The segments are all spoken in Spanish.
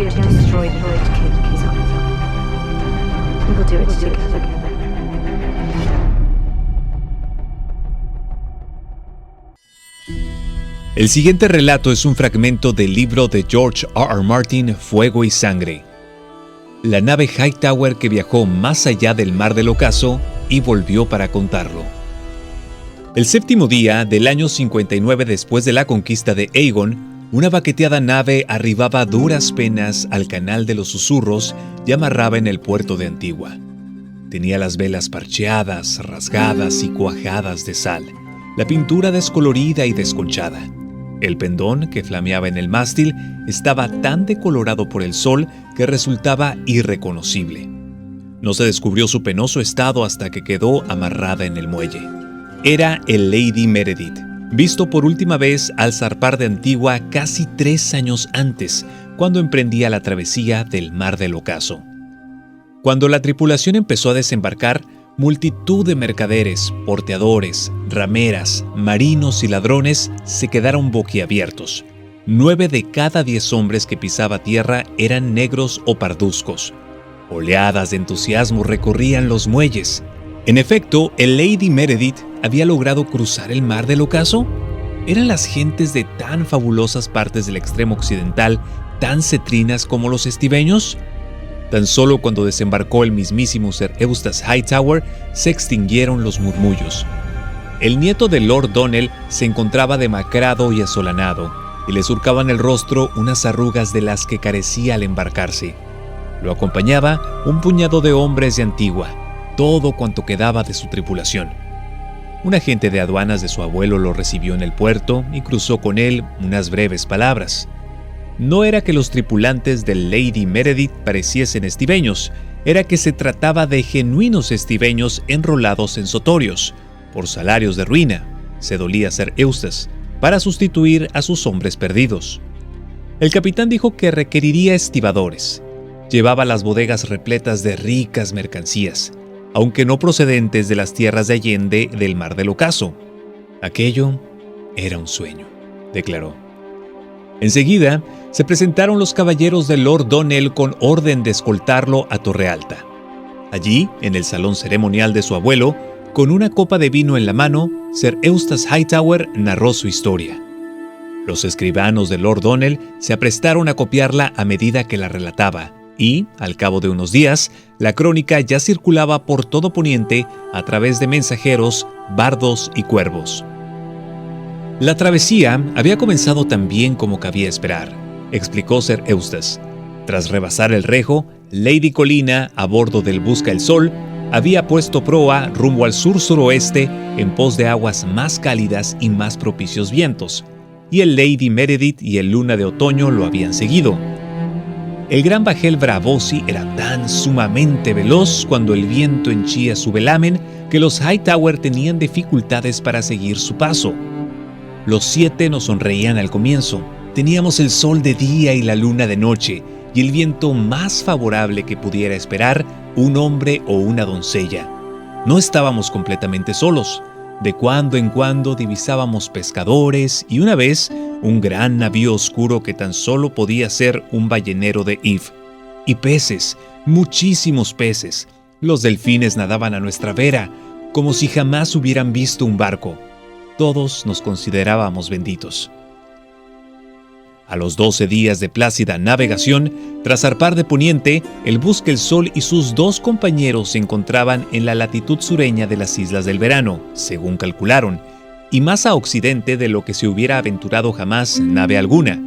We are to destroy the Red King. We will do it together. El siguiente relato es un fragmento del libro de George R. Martin, Fuego y Sangre. La nave Hightower que viajó más allá del Mar del Ocaso y volvió para contarlo. El séptimo día del año 59 después de la conquista de Aegon, una baqueteada nave arribaba a duras penas al Canal de los Susurros y amarraba en el puerto de Antigua. Tenía las velas parcheadas, rasgadas y cuajadas de sal, la pintura descolorida y desconchada. El pendón que flameaba en el mástil estaba tan decolorado por el sol que resultaba irreconocible. No se descubrió su penoso estado hasta que quedó amarrada en el muelle. Era el Lady Meredith, visto por última vez al zarpar de Antigua casi 3 años antes, cuando emprendía la travesía del Mar del Ocaso. Cuando la tripulación empezó a desembarcar, multitud de mercaderes, porteadores, rameras, marinos y ladrones se quedaron boquiabiertos. 9 de cada 10 hombres que pisaba tierra eran negros o parduzcos. Oleadas de entusiasmo recorrían los muelles. En efecto, el Lady Meredith había logrado cruzar el Mar del Ocaso. ¿Eran las gentes de tan fabulosas partes del extremo occidental tan cetrinas como los estibeños? Tan solo cuando desembarcó el mismísimo Sir Eustace Hightower se extinguieron los murmullos. El nieto de Lord Donnell se encontraba demacrado y asolanado, y le surcaban el rostro unas arrugas de las que carecía al embarcarse. Lo acompañaba un puñado de hombres de Antigua, todo cuanto quedaba de su tripulación. Un agente de aduanas de su abuelo lo recibió en el puerto y cruzó con él unas breves palabras. No era que los tripulantes del Lady Meredith pareciesen estibeños, era que se trataba de genuinos estibeños enrolados en sotorios, por salarios de ruina, se dolía Sir Eustace, para sustituir a sus hombres perdidos. El capitán dijo que requeriría estibadores. Llevaba las bodegas repletas de ricas mercancías, aunque no procedentes de las tierras de Allende del Mar del Ocaso. Aquello era un sueño, declaró. Enseguida, se presentaron los caballeros de Lord Donnell con orden de escoltarlo a Torre Alta. Allí, en el salón ceremonial de su abuelo, con una copa de vino en la mano, Sir Eustace Hightower narró su historia. Los escribanos de Lord Donnell se aprestaron a copiarla a medida que la relataba, y, al cabo de unos días, la crónica ya circulaba por todo Poniente a través de mensajeros, bardos y cuervos. La travesía había comenzado tan bien como cabía esperar, explicó Sir Eustace. Tras rebasar el Rejo, Lady Colina, a bordo del Busca el Sol, había puesto proa rumbo al sur-suroeste en pos de aguas más cálidas y más propicios vientos, y el Lady Meredith y el Luna de Otoño lo habían seguido. El gran bajel Braavosi era tan sumamente veloz cuando el viento henchía su velamen que los Hightower tenían dificultades para seguir su paso. Los 7 nos sonreían al comienzo. Teníamos el sol de día y la luna de noche, y el viento más favorable que pudiera esperar un hombre o una doncella. No estábamos completamente solos. De cuando en cuando divisábamos pescadores y una vez un gran navío oscuro que tan solo podía ser un ballenero de Eve. Y peces, muchísimos peces. Los delfines nadaban a nuestra vera, como si jamás hubieran visto un barco. Todos nos considerábamos benditos. A los 12 días de plácida navegación, tras zarpar de Poniente, el Busca el Sol y sus 2 compañeros se encontraban en la latitud sureña de las Islas del Verano, según calcularon, y más a occidente de lo que se hubiera aventurado jamás nave alguna,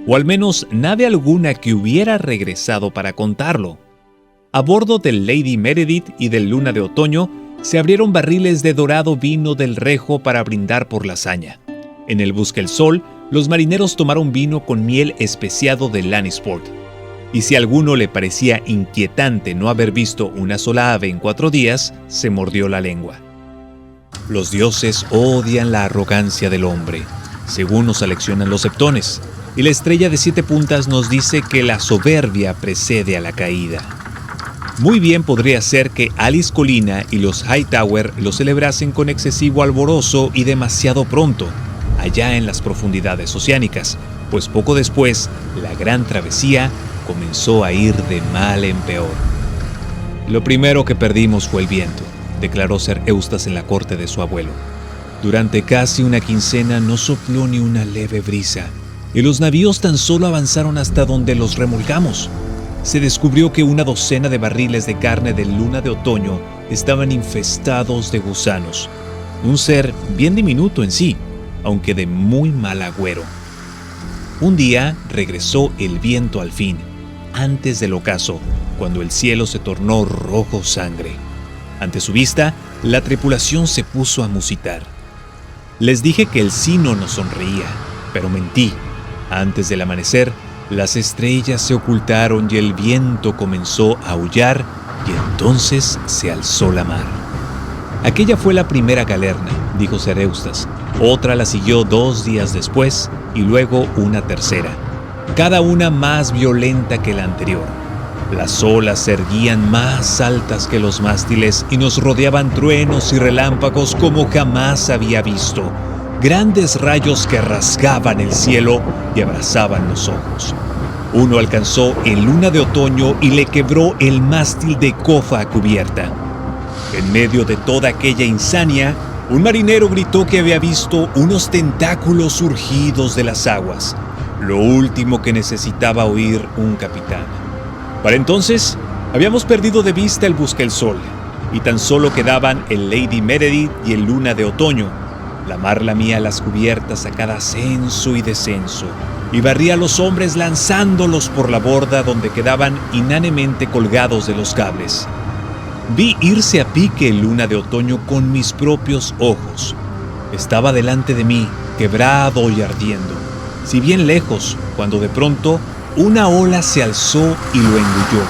o al menos nave alguna que hubiera regresado para contarlo. A bordo del Lady Meredith y del Luna de Otoño, se abrieron barriles de dorado vino del Rejo para brindar por la hazaña. En el Busca el Sol, los marineros tomaron vino con miel especiado de Lannisport. Y si a alguno le parecía inquietante no haber visto una sola ave en 4 días, se mordió la lengua. Los dioses odian la arrogancia del hombre, según nos aleccionan los septones, y la estrella de 7 puntas nos dice que la soberbia precede a la caída. Muy bien podría ser que Alice Colina y los Hightower lo celebrasen con excesivo alborozo y demasiado pronto, allá en las profundidades oceánicas, pues poco después, la gran travesía comenzó a ir de mal en peor. Lo primero que perdimos fue el viento, declaró Ser Eustas en la corte de su abuelo. Durante casi una quincena no sopló ni una leve brisa, y los navíos tan solo avanzaron hasta donde los remolcamos. Se descubrió que una docena de barriles de carne de luna de otoño estaban infestados de gusanos, un ser bien diminuto en sí, aunque de muy mal agüero. Un día regresó el viento al fin, antes del ocaso, cuando el cielo se tornó rojo sangre. Ante su vista, la tripulación se puso a musitar. Les dije que el sino nos sonreía, pero mentí. Antes del amanecer, las estrellas se ocultaron y el viento comenzó a aullar, y entonces se alzó la mar. Aquella fue la primera galerna, dijo Ser Eustas. Otra la siguió 2 días después y luego una tercera, cada una más violenta que la anterior. Las olas se erguían más altas que los mástiles y nos rodeaban truenos y relámpagos como jamás había visto, grandes rayos que rasgaban el cielo y abrazaban los ojos. Uno alcanzó el luna de otoño y le quebró el mástil de cofa a cubierta. En medio de toda aquella insania, un marinero gritó que había visto unos tentáculos surgidos de las aguas, lo último que necesitaba oír un capitán. Para entonces, habíamos perdido de vista el Busca-el-Sol, y tan solo quedaban el Lady Meredith y el Luna de Otoño. La mar lamía las cubiertas a cada ascenso y descenso, y barría a los hombres lanzándolos por la borda donde quedaban inanemente colgados de los cables. Vi irse a pique el Luna de Otoño con mis propios ojos. Estaba delante de mí, quebrado y ardiendo, si bien lejos, cuando de pronto una ola se alzó y lo engulló,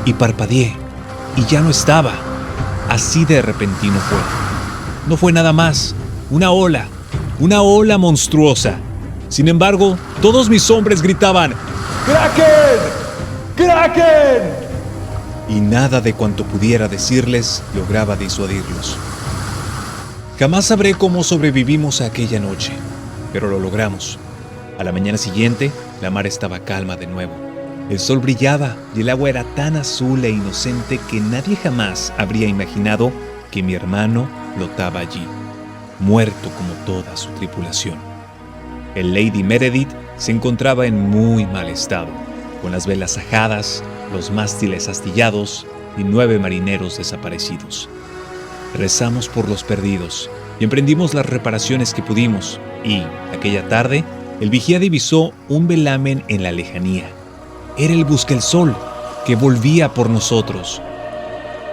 y parpadeé, y ya no estaba. Así de repentino fue. No fue nada más, una ola monstruosa. Sin embargo, todos mis hombres gritaban: ¡Kraken! ¡Kraken! Y nada de cuanto pudiera decirles lograba disuadirlos. Jamás sabré cómo sobrevivimos a aquella noche, pero lo logramos. A la mañana siguiente, la mar estaba calma de nuevo. El sol brillaba y el agua era tan azul e inocente que nadie jamás habría imaginado que mi hermano flotaba allí, muerto como toda su tripulación. El Lady Meredith se encontraba en muy mal estado, con las velas ajadas, los mástiles astillados y 9 marineros desaparecidos. Rezamos por los perdidos y emprendimos las reparaciones que pudimos, y, aquella tarde, el vigía divisó un velamen en la lejanía. Era el Busca-el-Sol, que volvía por nosotros.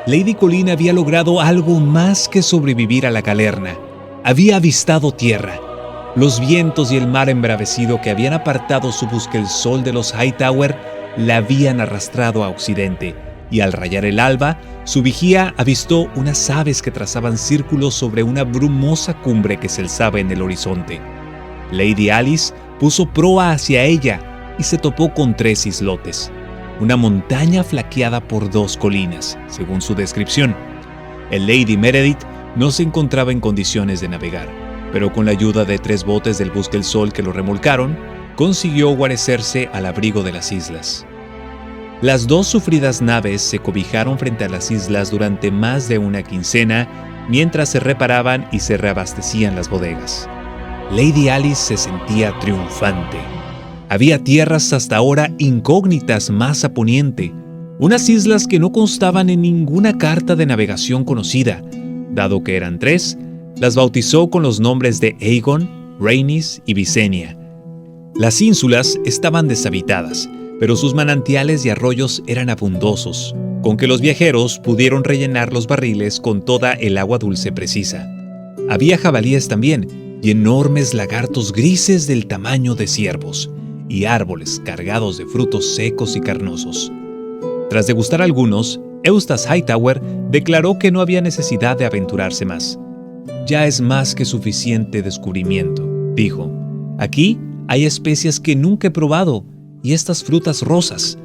Lady Colleen había logrado algo más que sobrevivir a la galerna. Había avistado tierra. Los vientos y el mar embravecido que habían apartado su Busca-el-Sol de los Hightower la habían arrastrado a occidente, y al rayar el alba, su vigía avistó unas aves que trazaban círculos sobre una brumosa cumbre que se alzaba en el horizonte. Lady Alice puso proa hacia ella y se topó con 3 islotes, una montaña flanqueada por 2 colinas, según su descripción. El Lady Meredith no se encontraba en condiciones de navegar, pero con la ayuda de 3 botes del Busca-el-Sol que lo remolcaron, consiguió guarecerse al abrigo de las islas. Las 2 sufridas naves se cobijaron frente a las islas durante más de una quincena, mientras se reparaban y se reabastecían las bodegas. Lady Alice se sentía triunfante. Había tierras hasta ahora incógnitas más a poniente, unas islas que no constaban en ninguna carta de navegación conocida. Dado que eran 3, las bautizó con los nombres de Aegon, Rhaenys y Visenya. Las ínsulas estaban deshabitadas, pero sus manantiales y arroyos eran abundosos, con que los viajeros pudieron rellenar los barriles con toda el agua dulce precisa. Había jabalíes también, y enormes lagartos grises del tamaño de ciervos, y árboles cargados de frutos secos y carnosos. Tras degustar algunos, Eustace Hightower declaró que no había necesidad de aventurarse más. «Ya es más que suficiente descubrimiento», dijo. «Aquí hay especies que nunca he probado, y estas frutas rosas.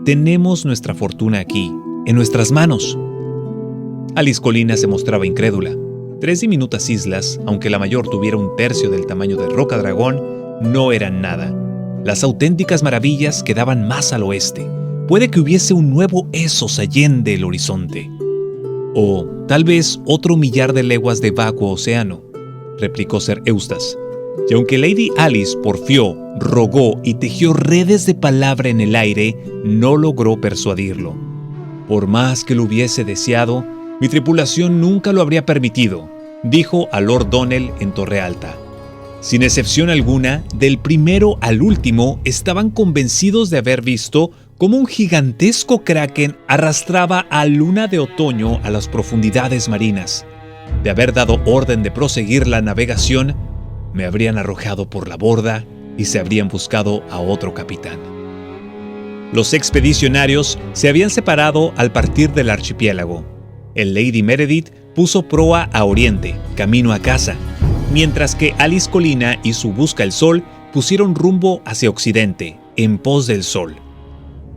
Tenemos nuestra fortuna aquí, en nuestras manos». Alice Colina se mostraba incrédula. 3 diminutas islas, aunque la mayor tuviera 1/3 del tamaño de Rocadragón, no eran nada. Las auténticas maravillas quedaban más al oeste. Puede que hubiese un nuevo Essos allende el horizonte. O tal vez otro millar de leguas de vacuo océano, replicó Sir Eustace. Y aunque Lady Alice porfió, rogó y tejió redes de palabra en el aire, no logró persuadirlo. Por más que lo hubiese deseado, mi tripulación nunca lo habría permitido, dijo a Lord Donnell en Torre Alta. Sin excepción alguna, del primero al último, estaban convencidos de haber visto cómo un gigantesco kraken arrastraba a Luna de Otoño a las profundidades marinas. De haber dado orden de proseguir la navegación, me habrían arrojado por la borda y se habrían buscado a otro capitán. Los expedicionarios se habían separado al partir del archipiélago. El Lady Meredith puso proa a oriente, camino a casa, mientras que Alice Colina y su Busca el Sol pusieron rumbo hacia occidente, en pos del sol.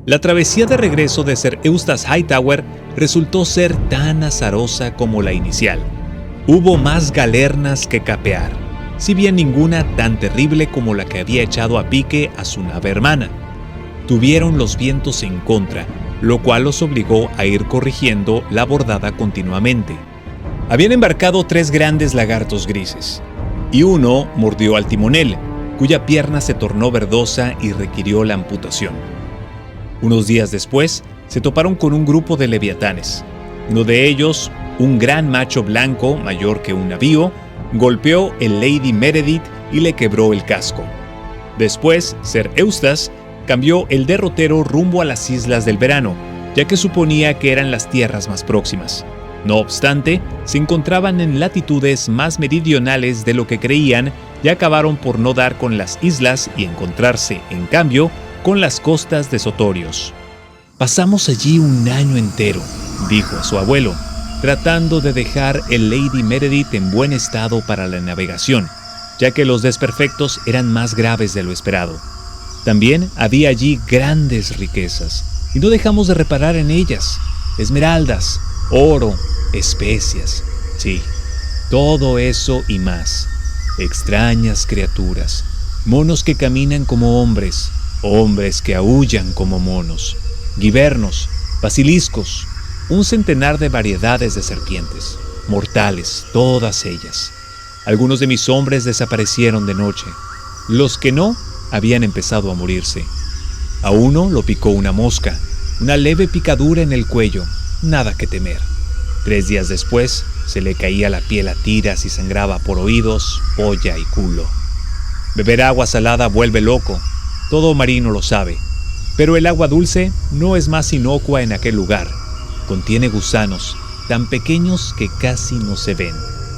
La travesía de regreso de Sir Eustace Hightower resultó ser tan azarosa como la inicial. Hubo más galernas que capear, si bien ninguna tan terrible como la que había echado a pique a su nave hermana. Tuvieron los vientos en contra, lo cual los obligó a ir corrigiendo la bordada continuamente. Habían embarcado 3 grandes lagartos grises, y uno mordió al timonel, cuya pierna se tornó verdosa y requirió la amputación. Unos días después, se toparon con un grupo de leviatanes. Uno de ellos, un gran macho blanco mayor que un navío, golpeó el Lady Meredith y le quebró el casco. Después, Sir Eustace cambió el derrotero rumbo a las Islas del Verano, ya que suponía que eran las tierras más próximas. No obstante, se encontraban en latitudes más meridionales de lo que creían y acabaron por no dar con las islas y encontrarse, en cambio, con las costas de Sotorios. «Pasamos allí un año entero», dijo a su abuelo, tratando de dejar el Lady Meredith en buen estado para la navegación, ya que los desperfectos eran más graves de lo esperado. También había allí grandes riquezas, y no dejamos de reparar en ellas: esmeraldas, oro, especias, sí, todo eso y más. Extrañas criaturas, monos que caminan como hombres, hombres que aúllan como monos, guibernos, basiliscos, un centenar de variedades de serpientes, mortales, todas ellas. Algunos de mis hombres desaparecieron de noche. Los que no, habían empezado a morirse. A uno lo picó una mosca, una leve picadura en el cuello, nada que temer. 3 días después, se le caía la piel a tiras y sangraba por oídos, polla y culo. Beber agua salada vuelve loco, todo marino lo sabe, pero el agua dulce no es más inocua en aquel lugar. Contiene gusanos, tan pequeños que casi no se ven,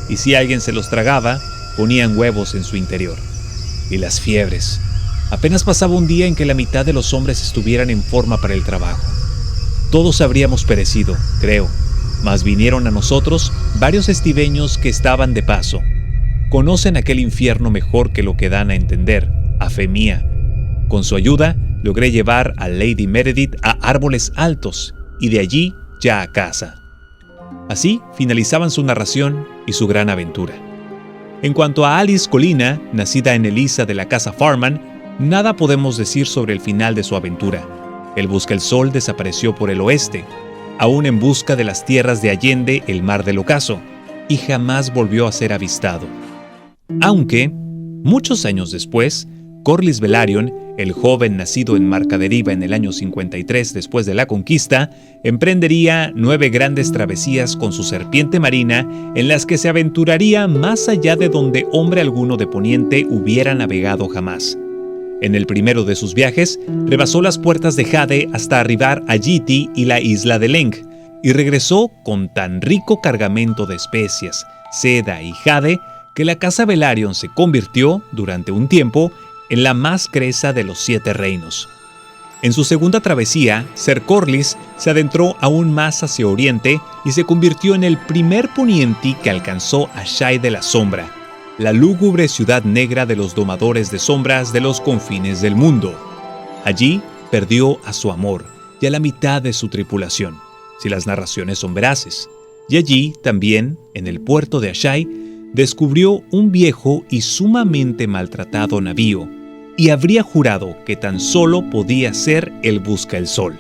y si alguien se los tragaba, ponían huevos en su interior. Y las fiebres. Apenas pasaba un día en que la mitad de los hombres estuvieran en forma para el trabajo. Todos habríamos perecido, creo, mas vinieron a nosotros varios estiveños que estaban de paso. Conocen aquel infierno mejor que lo que dan a entender, a fe mía. Con su ayuda, logré llevar a Lady Meredith a Árboles Altos, y de allí ya a casa. Así finalizaban su narración y su gran aventura. En cuanto a Alice Colina, nacida en Elisa de la casa Farman, nada podemos decir sobre el final de su aventura. El Busca el Sol desapareció por el oeste, aún en busca de las tierras de Allende el Mar del Ocaso, y jamás volvió a ser avistado. Aunque, muchos años después, Corlys Velaryon, el joven nacido en Marcaderiva en el año 53 después de la conquista, emprendería 9 grandes travesías con su serpiente marina en las que se aventuraría más allá de donde hombre alguno de Poniente hubiera navegado jamás. En el primero de sus viajes, rebasó las puertas de Jade hasta arribar a Yiti y la isla de Leng, y regresó con tan rico cargamento de especias, seda y jade que la casa Velaryon se convirtió, durante un tiempo, en la más cresa de los 7 reinos. En su segunda travesía, Ser Corlys se adentró aún más hacia oriente y se convirtió en el primer poniente que alcanzó a Shai de la Sombra, la lúgubre ciudad negra de los domadores de sombras de los confines del mundo. Allí perdió a su amor y a la mitad de su tripulación, si las narraciones son veraces. Y allí, también, en el puerto de Ashai, descubrió un viejo y sumamente maltratado navío, y habría jurado que tan solo podía ser el Busca el Sol.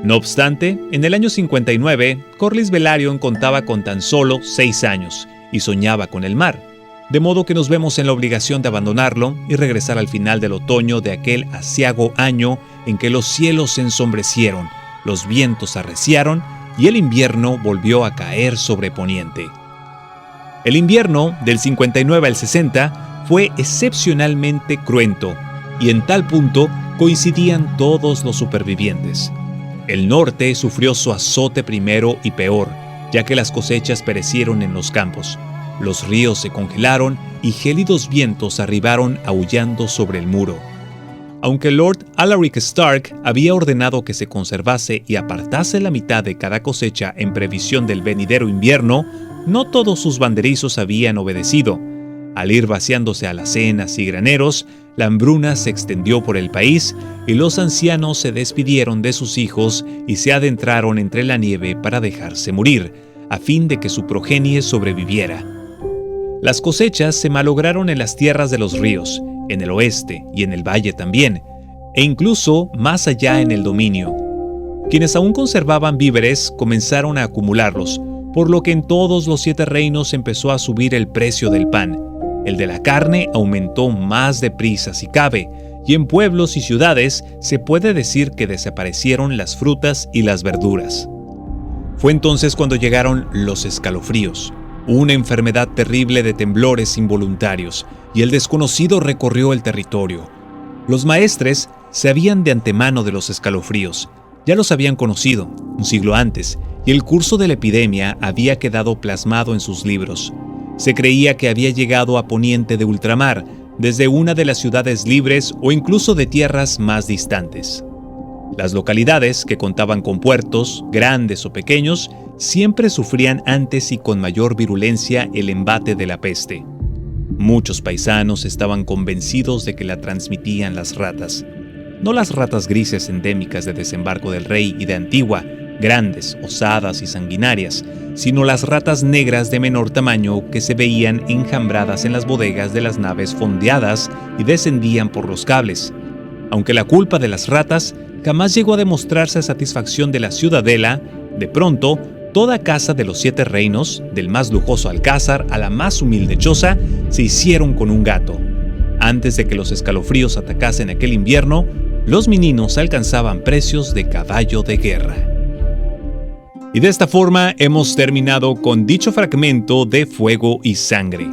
No obstante, en el año 59, Corlys Velaryon contaba con tan solo 6 años y soñaba con el mar, de modo que nos vemos en la obligación de abandonarlo y regresar al final del otoño de aquel aciago año en que los cielos se ensombrecieron, los vientos arreciaron y el invierno volvió a caer sobre Poniente. El invierno, del 59 al 60, fue excepcionalmente cruento, y en tal punto coincidían todos los supervivientes. El norte sufrió su azote primero y peor, ya que las cosechas perecieron en los campos. Los ríos se congelaron y gélidos vientos arribaron aullando sobre el muro. Aunque Lord Alaric Stark había ordenado que se conservase y apartase la mitad de cada cosecha en previsión del venidero invierno, no todos sus banderizos habían obedecido. Al ir vaciándose alacenas y graneros, la hambruna se extendió por el país y los ancianos se despidieron de sus hijos y se adentraron entre la nieve para dejarse morir, a fin de que su progenie sobreviviera. Las cosechas se malograron en las tierras de los ríos, en el oeste y en el valle también, e incluso más allá en el dominio. Quienes aún conservaban víveres comenzaron a acumularlos, por lo que en todos los 7 reinos empezó a subir el precio del pan. El de la carne aumentó más deprisa si cabe, y en pueblos y ciudades se puede decir que desaparecieron las frutas y las verduras. Fue entonces cuando llegaron los escalofríos, una enfermedad terrible de temblores involuntarios, y el desconocido recorrió el territorio. Los maestres sabían de antemano de los escalofríos, ya los habían conocido un siglo antes, y el curso de la epidemia había quedado plasmado en sus libros. Se creía que había llegado a poniente de ultramar, desde una de las ciudades libres o incluso de tierras más distantes. Las localidades que contaban con puertos, grandes o pequeños, siempre sufrían antes y con mayor virulencia el embate de la peste. Muchos paisanos estaban convencidos de que la transmitían las ratas. No las ratas grises endémicas de Desembarco del Rey y de Antigua, grandes, osadas y sanguinarias, sino las ratas negras de menor tamaño que se veían enjambradas en las bodegas de las naves fondeadas y descendían por los cables. Aunque la culpa de las ratas jamás llegó a demostrarse a satisfacción de la ciudadela, de pronto, toda casa de los 7 reinos, del más lujoso alcázar a la más humilde choza, se hicieron con un gato. Antes de que los escalofríos atacasen aquel invierno, los meninos alcanzaban precios de caballo de guerra. Y de esta forma hemos terminado con dicho fragmento de Fuego y Sangre.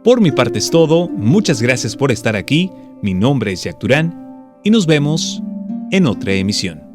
Por mi parte es todo, muchas gracias por estar aquí, mi nombre es Jack Durán y nos vemos en otra emisión.